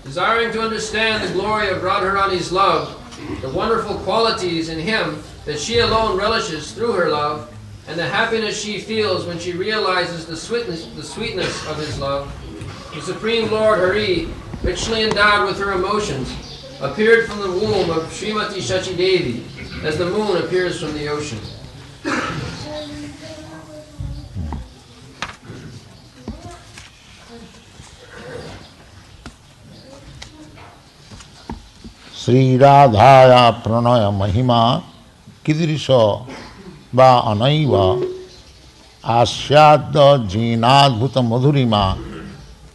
Desiring to understand the glory of Radharani's love, the wonderful qualities in him that she alone relishes through her love, and the happiness she feels when she realizes the sweetness of his love, the Supreme Lord Hari, richly endowed with her emotions, appeared from the womb of Srimati Shachi Devi, as the moon appears from the ocean. Sri Radhaya Pranaya Mahima Kidrisha Va Anaiva Asyadya Jinadbhuta Madhurima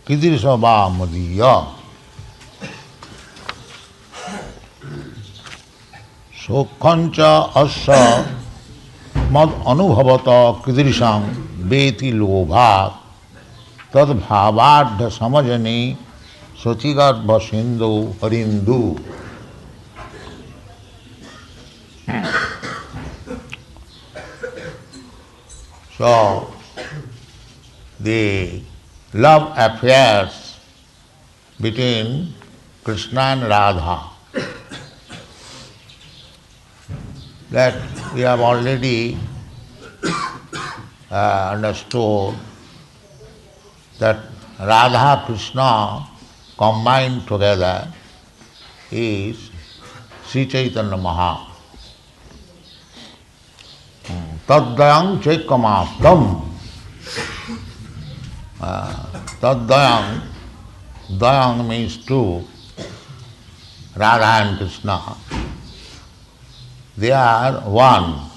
Kidrisha Va Madhiya Sokhancha Asya Mad Anubhavata Kidrisham Beti Lobha Tad Bhavadha Samajani Sochigat Bashindu Harindu. So, the love affairs between Krishna and Radha, that we have already understood that Radha Krishna combined together is Sri Chaitanya Maha. Taddayang Chekamastam. Taddayang, Dayang means two, Radha and Krishna. They are one.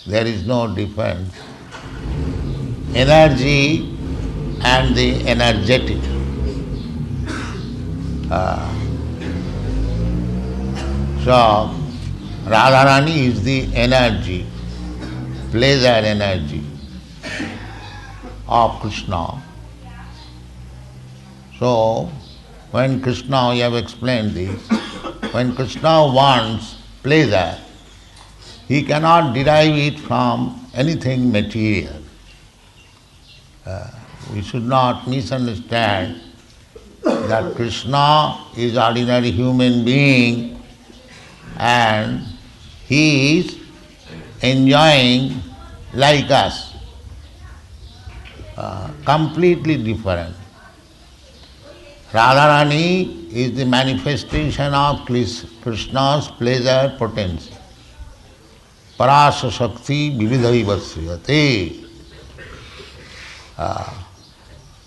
There is no difference. Energy and the energetic. So, Radharani is the energy, pleasure energy of Krishna. So, when Krishna, we have explained this, when Krishna wants pleasure, he cannot derive it from anything material. We should not misunderstand that Krishna is ordinary human being and he is enjoying like us, completely different. Radharani is the manifestation of Krishna's pleasure potency. Parasa Shakti Vividhaiva Sriyate.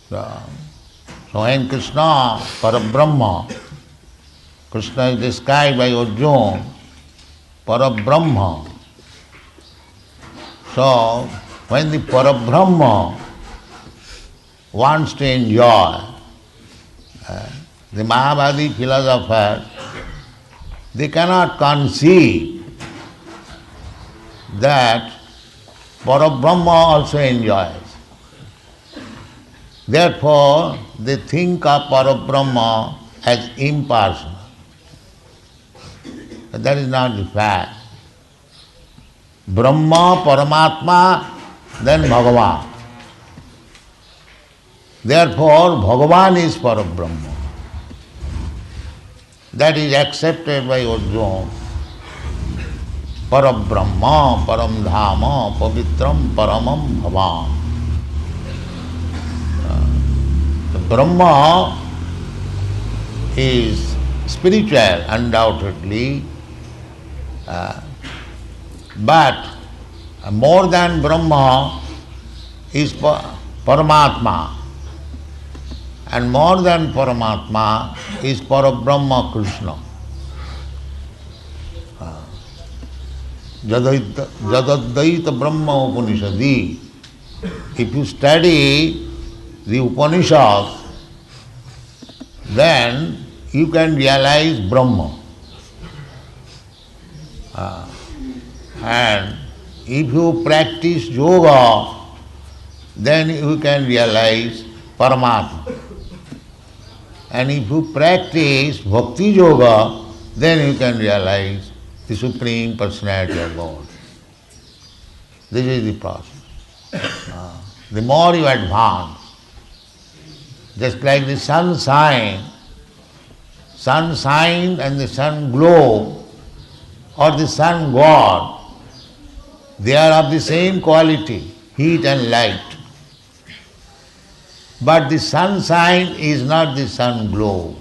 So when Krishna, Parabrahma, Krishna is described by Arjuna, Parabrahma. So when the Parabrahma wants to enjoy, the Mayavadi philosophers, they cannot conceive that Parabrahma also enjoys. Therefore, they think of Parabrahma as impersonal. But that is not the fact. Brahma, Paramatma, then Bhagavan. Therefore, Bhagavan is Parabrahma. That is accepted by Arjuna. Parabrahma, Paramdhama, Pavitram, Paramam Bhavan. The Brahma is spiritual, undoubtedly, but more than Brahma is Paramatma, and more than Paramatma is Parabrahma Krishna. Jadadvaita Brahma Upanishadi. If you study the Upanishads, then you can realize Brahma. And if you practice yoga, then you can realize Paramatma. And if you practice Bhakti Yoga, then you can realize the Supreme Personality of God. This is the process. The more you advance, just like the sun shines sunshine and the sun glow or the sun god, they are of the same quality, heat and light. But the sunshine is not the sun glow,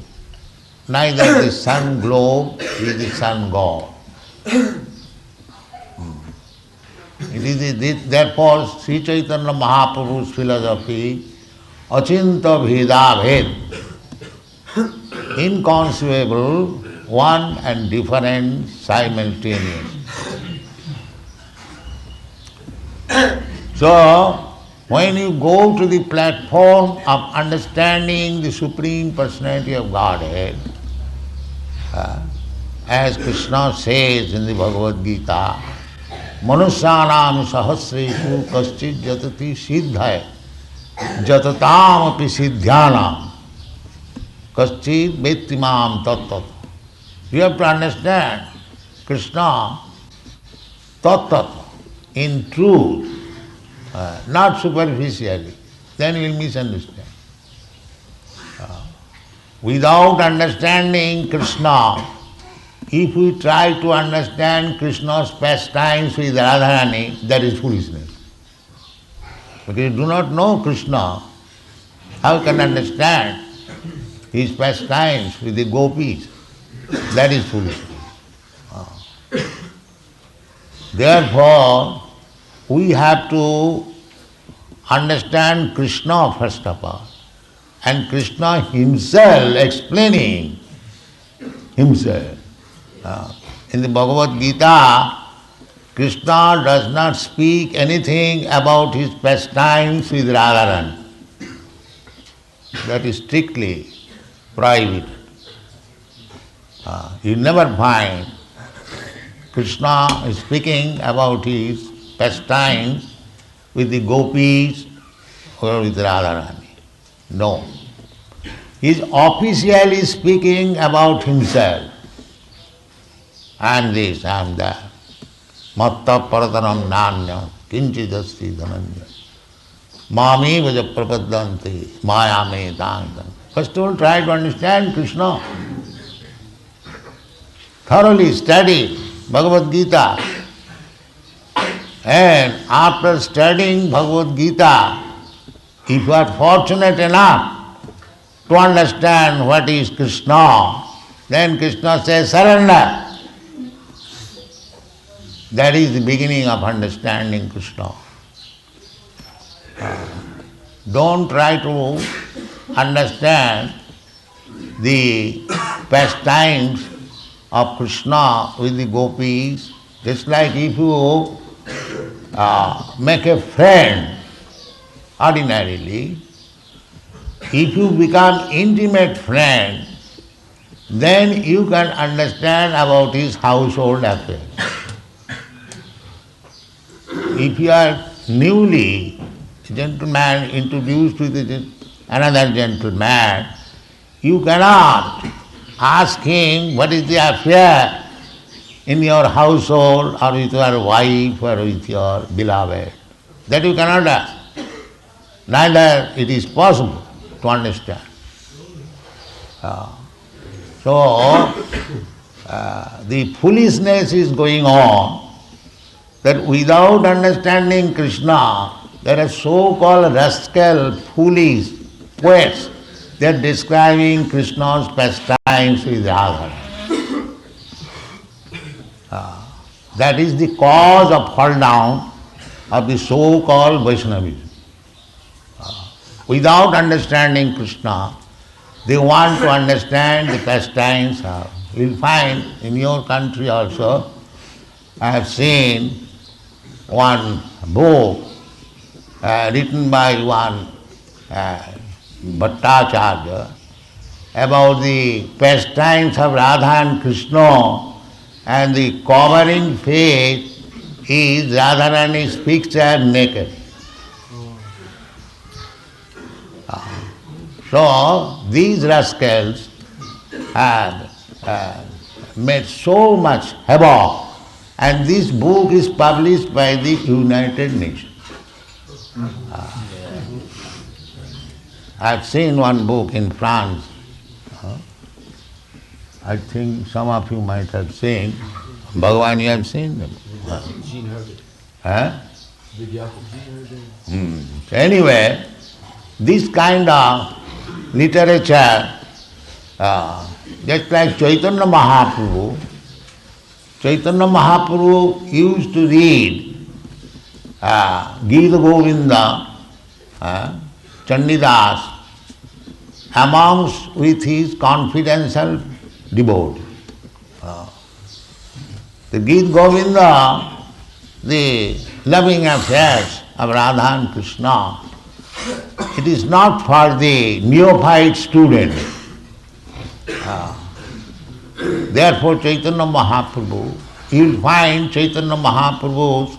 neither the sun glow is the sun god. Therefore, Sri Chaitanya Mahaprabhu's philosophy, Achinta Bheda Bhed, inconceivable, one and different simultaneous. So, when you go to the platform of understanding the Supreme Personality of Godhead, as Krishna says in the Bhagavad Gita, Manusyanam sahasreshu kaschid jatati siddhaya jatatam api siddhyanam kaschid vettimam tattat. You have to understand Krishna tattat in truth, not superficially, then you will misunderstand. Without understanding Krishna, if we try to understand Krishna's pastimes with Radharani, that is foolishness. Because you do not know Krishna, how can you understand his pastimes with the gopis? That is foolishness. Therefore, we have to understand Krishna first of all, and Krishna himself explaining himself. In the Bhagavad Gita, Krishna does not speak anything about his pastimes with Radharani. That is strictly prohibited. You never find Krishna is speaking about his pastimes with the gopis or with Radharani. No. He is officially speaking about himself. I am this, I am that. Matta paratanam nanya kinchidasti dhananya. Mami vaja prapadanti mayame tangan. First of all, try to understand Krishna. Thoroughly study Bhagavad Gita. And after studying Bhagavad Gita, if you are fortunate enough to understand what is Krishna, then Krishna says, surrender. That is the beginning of understanding Krishna. Don't try to understand the pastimes of Krishna with the gopis. Just like if you make a friend ordinarily, if you become intimate friend, then you can understand about his household affairs. If you are newly a gentleman introduced with another gentleman, you cannot ask him what is the affair in your household or with your wife or with your beloved. That you cannot ask. Neither it is possible to understand. The foolishness is going on that without understanding Krishna, there are so-called rascal, foolish poets. They are describing Krishna's pastimes with Radha. That is the cause of fall down of the so-called Vaishnavism. Without understanding Krishna, they want to understand the pastimes of. You will find in your country also, I have seen one book written by one Bhattacharya about the pastimes of Radha and Krishna, and the covering page is Radharani's picture naked. So these rascals have made so much havoc, and this book is published by the United Nations. I have seen one book in France. I think some of you might have seen. Bhagavan, you have seen them? Gene Herder. Huh? Vidyapur Gene Herder. Anyway, this kind of literature, just like Chaitanya Mahaprabhu used to read Gita Govinda, Chandidas, amongst with his confidential devotee. The Gita Govinda, the loving affairs of Radha and Krishna, it is not for the neophyte student. Therefore Chaitanya Mahaprabhu, you will find Chaitanya Mahaprabhu's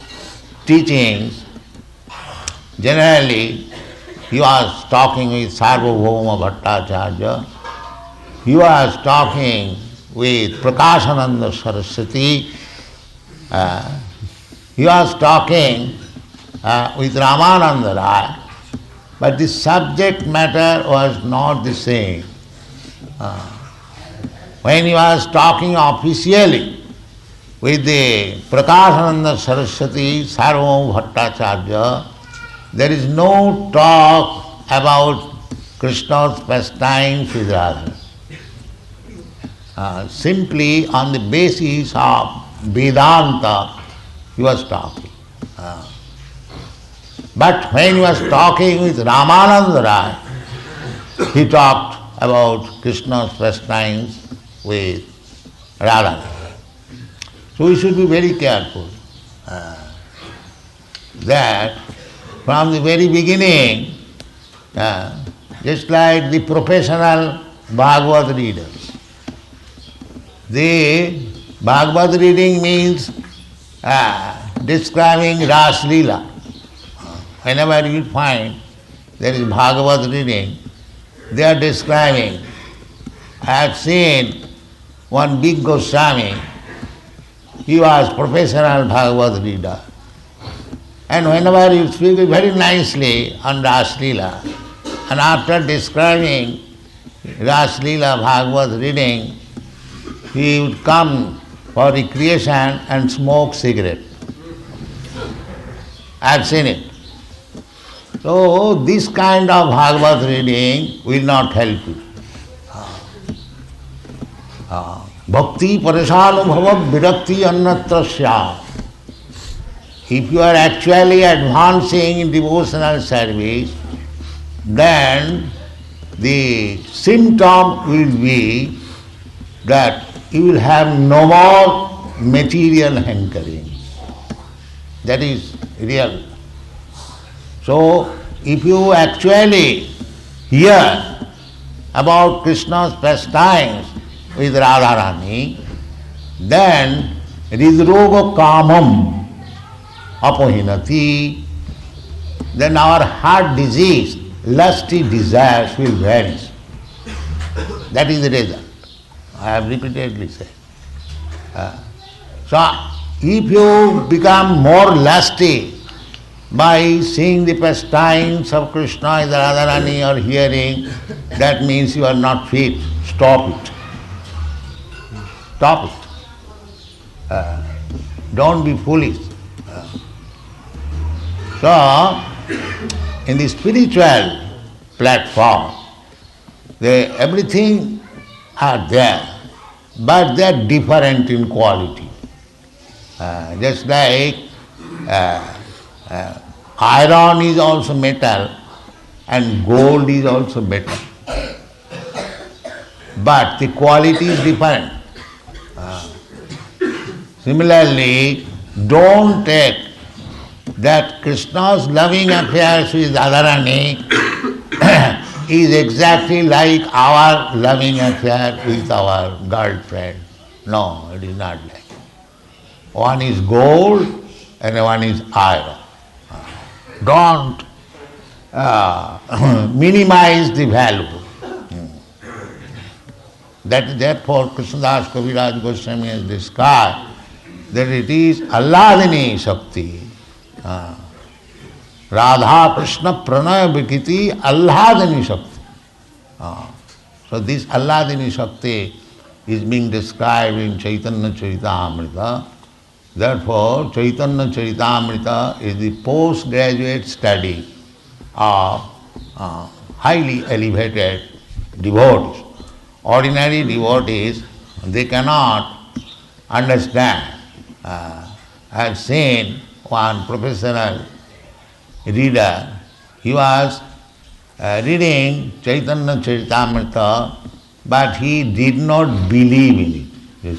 teachings, generally he was talking with Sarvabhauma Bhattacharya, he was talking with Prakashananda Saraswati, he was talking with Ramananda Rai, but the subject matter was not the same. When he was talking officially with the Prakashananda Saraswati, Sarvabhauma Bhattacharya, there is no talk about Krishna's pastimes with Radha. Simply on the basis of Vedanta, he was talking. But when he was talking with Ramananda Rai, he talked about Krishna's pastimes with Radha. So we should be very careful that from the very beginning, just like the professional Bhagavad readers, the Bhagavad reading means describing Ras Leela. Whenever you find there is Bhagavad reading, they are describing. I have seen one big Goswami, he was professional Bhagavad reader. And whenever you speak very nicely on Ras Leela, and after describing Ras Leela Bhagavad reading, he would come for recreation and smoke cigarette. I have seen it. So this kind of Bhagavad reading will not help you. Bhakti parasanubhava virakti annatra syat. If you are actually advancing in devotional service, then the symptom will be that you will have no more material hankering. That is real. So, if you actually hear about Krishna's pastimes with Radharani, then hridroga kamam apohinati, then our heart disease, lusty desires will vanish. That is the result. I have repeatedly said. So, if you become more lusty by seeing the pastimes of Krishna and Radharani or hearing, that means you are not fit. Stop it. Stop it. Don't be foolish. So, in the spiritual platform, everything are there, but they are different in quality. Just like iron is also metal and gold is also metal. But the quality is different. Similarly, don't take that Krishna's loving affairs with Radharani is exactly like our loving affair with our girlfriend. No, it is not like. One is gold and one is iron. Don't minimize the value. Therefore, Krishnadas Kaviraj Goswami has described that it is Alladini Shakti. Radha Krishna Pranaya Vikiti Alladini Shakti. So this Alladini Shakti is being described in Chaitanya Charitamrita. Therefore, Chaitanya Charitamrita is the postgraduate study of highly elevated devotees. Ordinary devotees, they cannot understand. I have seen one professional reader, he was reading Chaitanya Charitamrita, but he did not believe in it.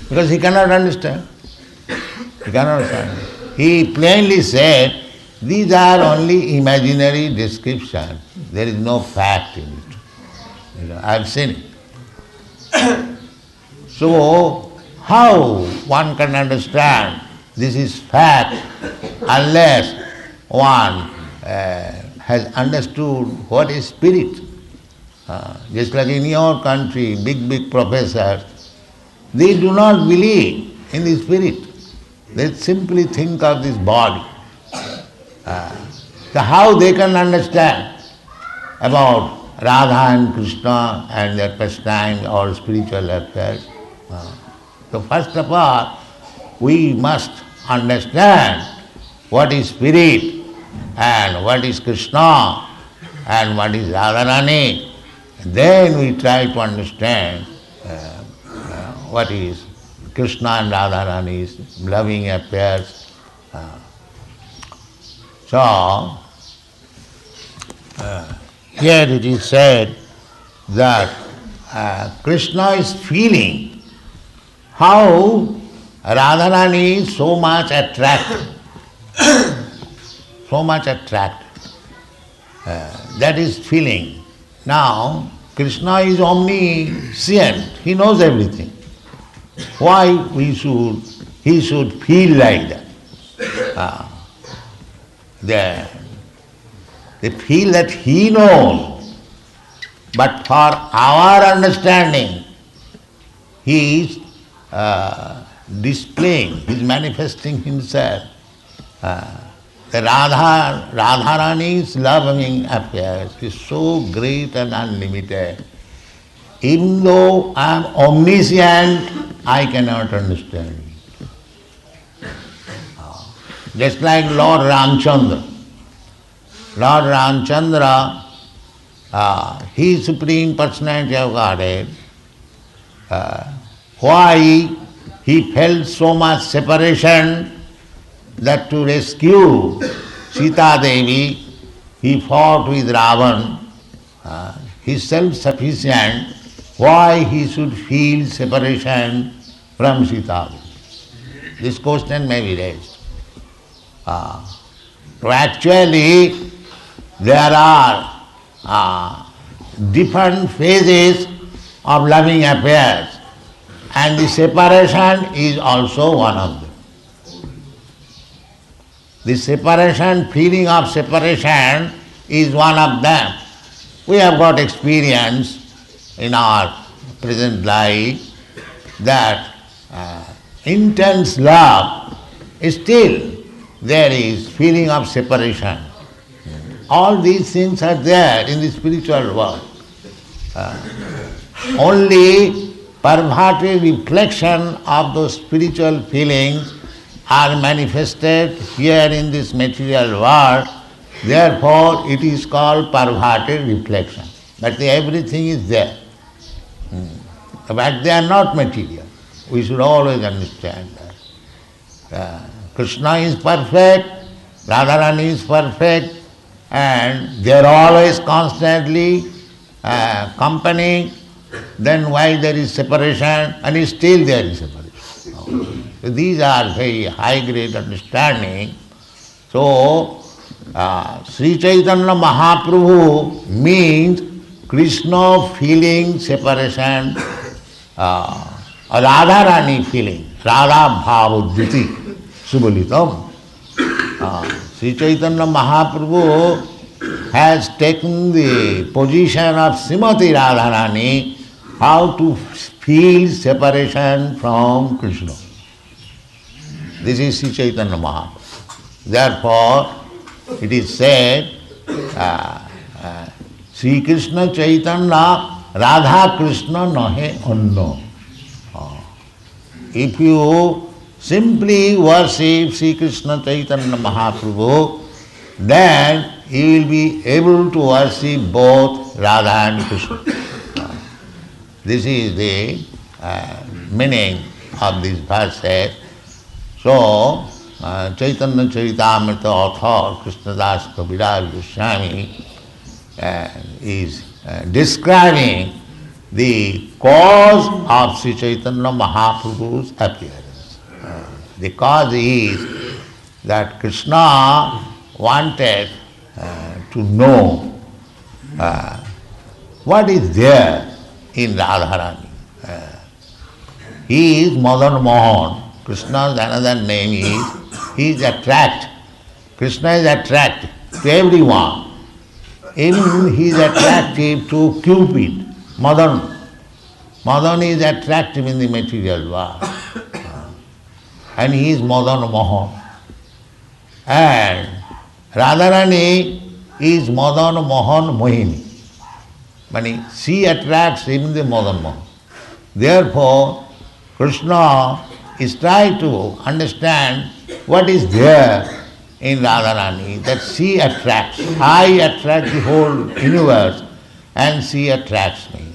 Because he cannot understand. He cannot understand. He plainly said, these are only imaginary descriptions. There is no fact in it. I have seen it. So, how one can understand this is fact unless one has understood what is spirit? Just like in your country, big professors, they do not believe in the spirit. They simply think of this body. So how they can understand about Radha and Krishna and their pastimes or spiritual affairs? So first of all, we must understand what is spirit and what is Krishna and what is Radharani. Then we try to understand what is Krishna and Radharani's loving affairs. So, here it is said that Krishna is feeling how Radharani is so much attracted. So much attracted. That is feeling. Now, Krishna is omniscient. He knows everything. Why he should feel like that? They feel that he knows, but for our understanding, he is displaying, he is manifesting himself. The Radharani's loving affairs is so great and unlimited. Even though I am omniscient, I cannot understand it. Just like Lord Ramchandra. Lord Ramchandra, he is Supreme Personality of Godhead. Why he felt so much separation that to rescue Sita Devi, he fought with Ravan. He is self-sufficient. Why he should feel separation from Sita Devi? This question may be raised. So actually, there are different phases of loving affairs, and the separation is also one of them. The separation, feeling of separation is one of them. We have got experience in our present life that intense love, still there is feeling of separation. All these things are there in the spiritual world. Only perverted reflection of those spiritual feelings are manifested here in this material world. Therefore, it is called perverted reflection. But everything is there. But they are not material. We should always understand that. Krishna is perfect, Radharani is perfect, and they are always constantly accompanying. Then why there is separation? And still there is separation. So these are very high-grade understanding. So, Sri Chaitanya Mahaprabhu means Krishna feeling separation, Radharani feeling, Radha Bhavadviti, Subalitam. Sri Chaitanya Mahaprabhu has taken the position of Srimati Radharani, how to feel separation from Krishna. This is Sri Chaitanya Mahaprabhu. Therefore, it is said, Sri Krishna Chaitanya Radha Krishna nahe anno. If you simply worship Sri Krishna Chaitanya Mahaprabhu, then you will be able to worship both Radha and Krishna. This is the meaning of this verse. So, Chaitanya Charitamrita author Krishnadas Kaviraj Goswami is describing the cause of Sri Chaitanya Mahaprabhu's appearance. The cause is that Krishna wanted to know what is there in Radharani. He is Madan Mohan. Krishna's another name is, he is attract. Krishna is attractive to everyone. Even he is attractive to Cupid, Madan. Madan is attractive in the material world. And he is Madan Mohan. And Radharani is Madan Mohan Mohini. Meaning she attracts even the Madan Mohan. Therefore, Krishna is trying to understand what is there in Radharani, that she attracts. I attract the whole universe and she attracts me.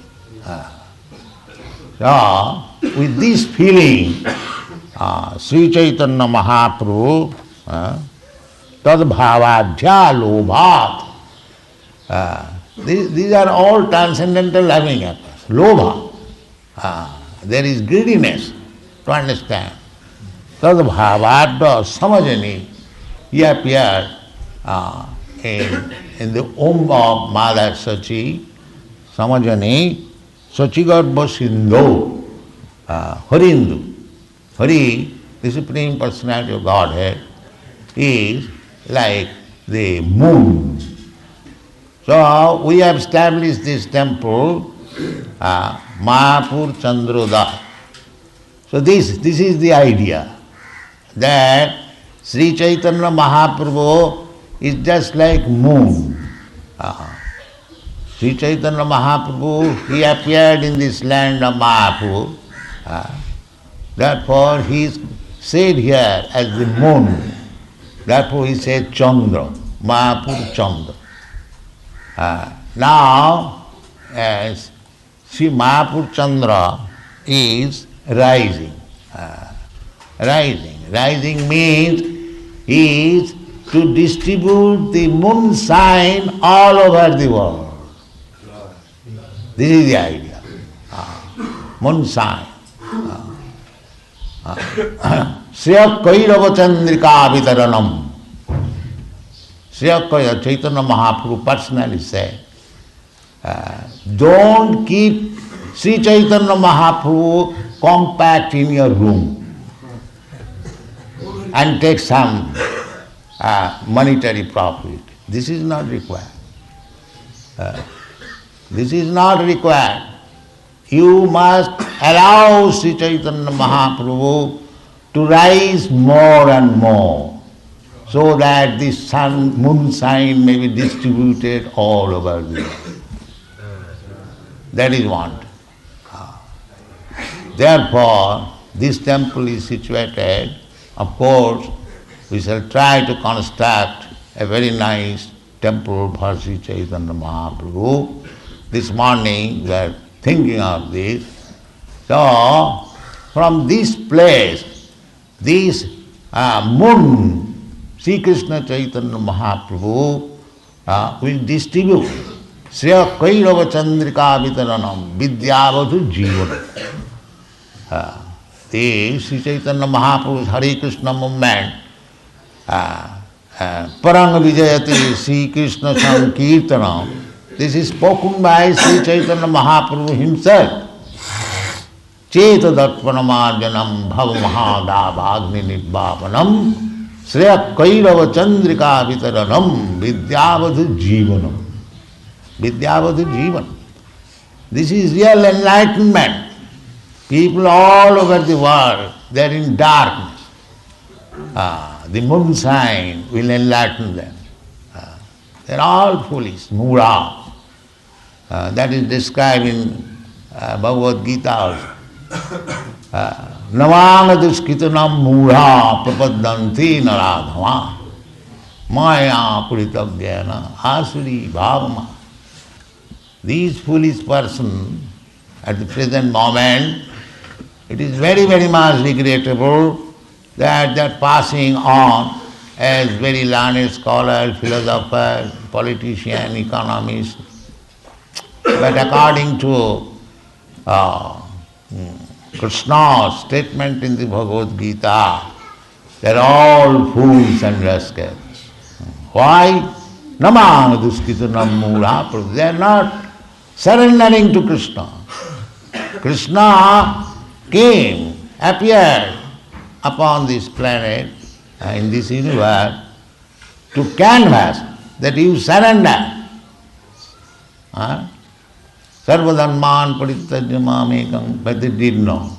So, with this feeling, Sri Chaitanya Mahaprabhu, tad bhavadhya lobhat. These are all transcendental loving affairs. Lobha. There is greediness to understand. Tad bhavadhya samajani. He appeared in the womb of Mother Sachi, Samajani, Sachigarbha Sindhu, Harindu. Hari, the Supreme Personality of Godhead, is like the moon. So we have established this temple, Mayapur Chandroda. So this is the idea, that Sri Chaitanya Mahaprabhu is just like moon. Sri Chaitanya Mahaprabhu, he appeared in this land of Mayapur. Therefore he is said here as the moon. Therefore he said Chandra, Mayapur Chandra. Now, as Sri Mayapur Chandra is rising. Rising means is to distribute the moonshine all over the world. This is the idea. Moonshine. Shriya Kairava Chandrika Vitaranam. Shriya Kairava, Chaitanya Mahaprabhu personally said, don't keep Sri Chaitanya Mahaprabhu compact in your room and take some monetary profit. This is not required. This is not required. You must allow Sri Chaitanya Mahaprabhu to rise more and more, so that the sun, moonshine may be distributed all over the world. That is wanted. Therefore, this temple is situated. Of course, we shall try to construct a very nice temple for Sri Chaitanya Mahaprabhu. This morning we are thinking of this. So, from this place, this moon, Sri Krishna Chaitanya Mahaprabhu will distribute Shriya Kairava Chandrika Vitaranam Vidyavadhu Jivanam. The Sri Chaitanya Mahaprabhu's Hare Krishna movement, Parang Vijayati Sri Krishna Sankirtanam, this is spoken by Sri Chaitanya Mahaprabhu himself. Cheta Datpanamarjanam Bhava Mahadabhagni Nidvapanam Shriya Kairava Chandrika Vitaranam Vidyavadhu Jivanam. Vidyavadhu Jivan. This is real enlightenment. People all over the world, they are in darkness. The moonshine will enlighten them. They are all foolish, mura. That is described in Bhagavad Gita also. Navana duskitanam mudha prapadanti naradhama maya puritavyena asuri bhavama. These foolish persons at the present moment, it is very, very much regrettable that they are passing on as very learned scholars, philosophers, politicians, economists. But according to Krishna's statement in the Bhagavad Gita, they are all fools and rascals. Why? Namang duskitanam mudha. They are not surrendering to Krishna. Krishna came, appeared upon this planet, in this universe, to canvass that you surrender. Sarvadharman parityajya mamekam, but they did not.